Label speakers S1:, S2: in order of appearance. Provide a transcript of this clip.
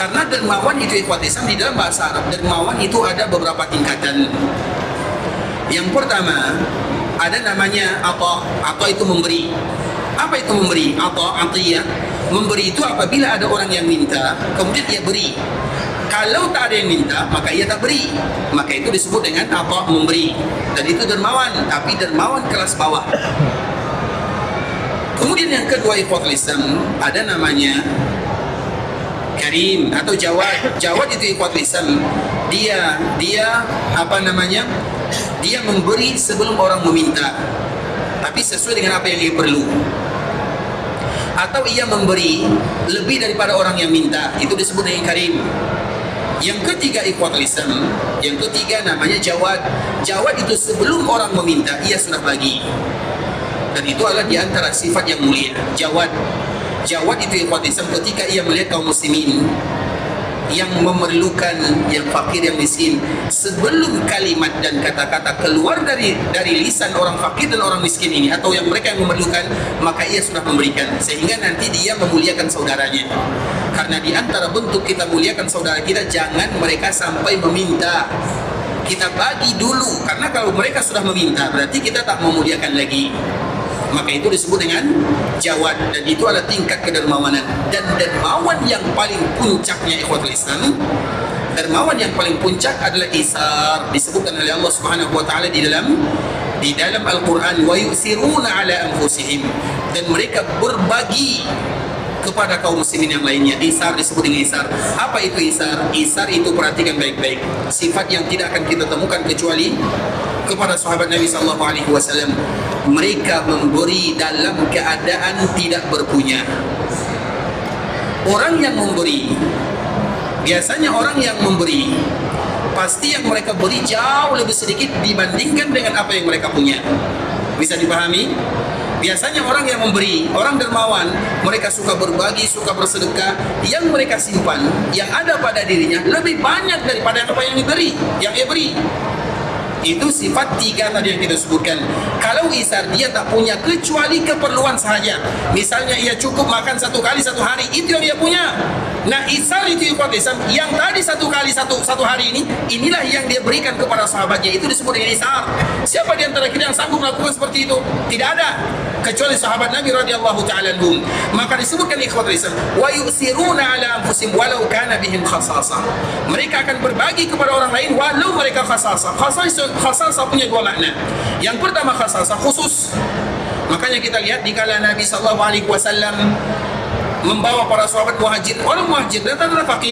S1: Karena dermawan itu ikhwat Islam di dalam bahasa Arab, dermawan itu ada beberapa tingkatan. Yang pertama, ada namanya atau itu memberi. Apa itu memberi? Atiyah. Memberi itu apabila ada orang yang minta, kemudian ia beri. Kalau tak ada yang minta, maka ia tak beri. Maka itu disebut dengan memberi. Dan itu dermawan, tapi dermawan kelas bawah. Kemudian yang kedua ikhwatul Islam, ada namanya karim atau jawad. Jawad itu ikhwatul Islam, dia apa namanya? Dia memberi sebelum orang meminta, tapi sesuai dengan apa yang dia perlu. Atau ia memberi lebih daripada orang yang minta, itu disebut dengan karim. Yang ketiga ikhwatul Islam, yang ketiga namanya jawad. Jawad itu sebelum orang meminta, ia sudah bagi. Dan itu adalah di antara sifat yang mulia. Jawad itu ikhwatul Islam ketika ia melihat kaum muslimin yang memerlukan, yang fakir, yang miskin, sebelum kalimat dan kata-kata keluar dari lisan orang fakir dan orang miskin ini, atau yang mereka yang memerlukan, maka ia sudah memberikan, sehingga nanti dia memuliakan saudaranya. Karena di antara bentuk kita muliakan saudara kita, jangan mereka sampai meminta, kita bagi dulu. Karena kalau mereka sudah meminta, berarti kita tak memuliakan lagi. Maka itu disebut dengan jawad, dan itu adalah tingkat kedermawanan. Dan dermawan yang paling puncaknya ikhwatul Islam, dermawan yang paling puncak adalah isar. Disebutkan oleh Allah Subhanahu wa taala di dalam Al-Qur'an, wa yusiruna ala anfusihim, dan mereka berbagi kepada kaum muslimin yang lainnya. Isar disebut dengan isar. Apa itu isar? Isar itu, perhatikan baik-baik, sifat yang tidak akan kita temukan kecuali kepada sahabat Nabi sallallahu alaihi wasallam. Mereka memberi dalam keadaan tidak berpunya. Orang yang memberi, biasanya orang yang memberi, pasti yang mereka beri jauh lebih sedikit dibandingkan dengan apa yang mereka punya. Bisa dipahami? Biasanya orang yang memberi, orang dermawan, mereka suka berbagi, suka bersedekah. Yang mereka simpan, yang ada pada dirinya lebih banyak daripada apa yang diberi, yang ia beri. Itu sifat tiga tadi yang kita sebutkan. Kalau isar, dia tak punya kecuali keperluan sahaja. Misalnya ia cukup makan satu kali satu hari, itu yang dia punya. Nah, isar itu ikhwat Islam, yang tadi satu kali satu hari ini, inilah yang dia berikan kepada sahabatnya. Itu disebut dengan isar. Siapa di antara kita yang sanggup melakukan seperti itu? Tidak ada, kecuali sahabat Nabi radhiyallahu ta'ala anhum. Maka disebutkan ikhwat Islam, wa yusiruna ala anfusihim walau kana bihim khasasah. Mereka akan berbagi kepada orang lain walau mereka khasasah. Khasasah punya dua makna. Yang pertama khasasah khusus. Makanya kita lihat di kala Nabi sallallahu alaihi wasallam membawa para sahabat muhajir, orang muhajir datang adalah fakir.